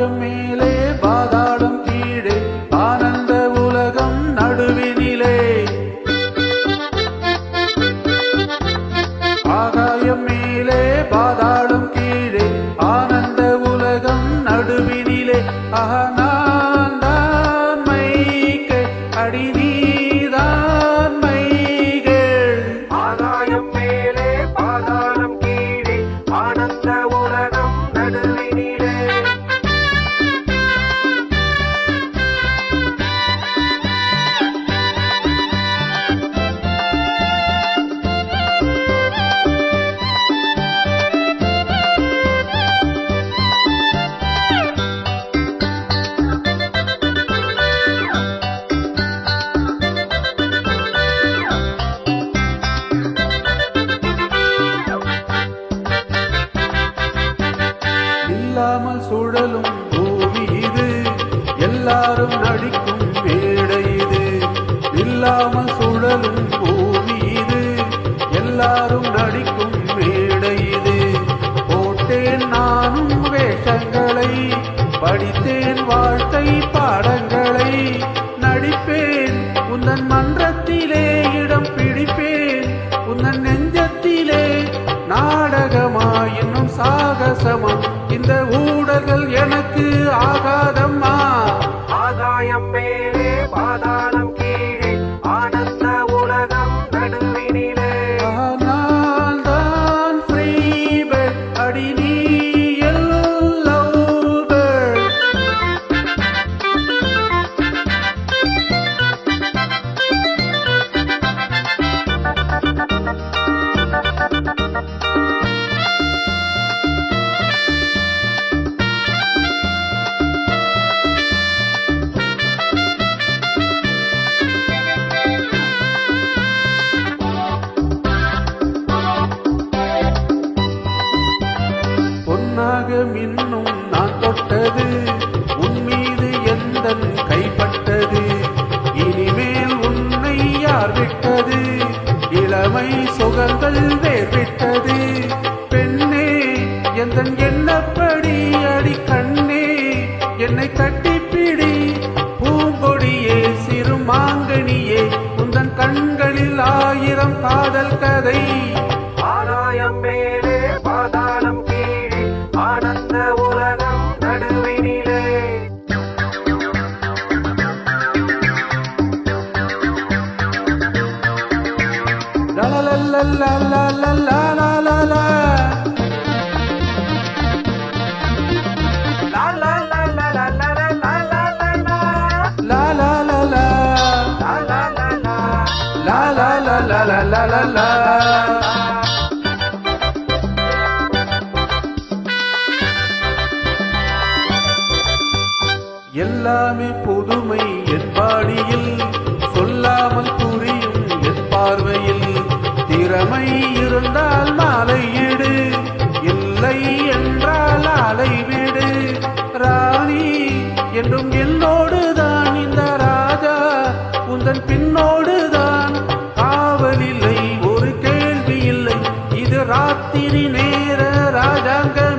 ஆகாயம் மேலே பாதாளம் கீழே ஆனந்த உலகம் நடுவினிலே. ஆகாயம் மேலே பாதாளம் கீழே ஆனந்த உலகம் நடுவினிலே. நான் தான் மைக்கை அடி நீதான் மைகள். ஆகாயம் மேலே பாதாளம் கீழே ஆனந்த உலகம் நடுவினிலே. இல்லாமல் சுழலும் பூமி இது, எல்லாரும் நடிக்கும் மேடை இது. இல்லாமல் சுழலும் பூமி இது, எல்லாரும் நடிக்கும் மேடை இது. போட்டேன் நானும் வேஷங்களை, படித்தேன் வாழ்க்கை பாடங்களை. நடிப்பேன் உந்தன் மன்றத்திலே, இடம் பிடிப்பேன் உந்தன் நெஞ்சத்திலே. நாடகமா இன்னும் சாகசமா, இந்த ஊடல்கள் எனக்கு ஆகாதம்மா. ஆகாயம் மேலே பாதாளம் கீழே ஆனந்த உலகம் நடுவினிலே. நான் தான் ஃப்ரீ பேர்ட் அடி நீ லவ் பேர்ட். பொன்னாக மின்னும் நான் தொட்டது, உன் மீது எந்தன் கைப்பட்டது. இனிமேல் உன்னை யார் விட்டது, இளமை சுகங்கள் வேர்விட்டது. பெண்ணே எந்தன் எண்ணப்படி அடி கண்ணே, என்னை கட்டிப்பிடி. பூங்கொடியே சிறு மாங்கனியே, உந்தன் கண்களில் 1000 காதல் கதை. ஆகாயம் மேலே பாதாளம் கீழே ஆனந்த உலகம் நடுவினிலே. La la la la la la la la la la. லா லா லா லா லா லா லா லா லா லா லா. La la la la. லா லா லா லா. La la la la la la la la. எல்லாமே புதுமை என் பாடியில், சொல்லாமல் புரியும் என் பார்வையில். திறமை இருந்தால் மாலையிடு, இல்லை என்றால் ஆலை விடு. ராணி என்றும் என்னோடுதான், இந்த ராஜா உந்தன் பின்னோடுதான். காவலில்லை ஒரு கேள்வி இல்லை, இது ராத்திரி நேர ராஜாங்கம்.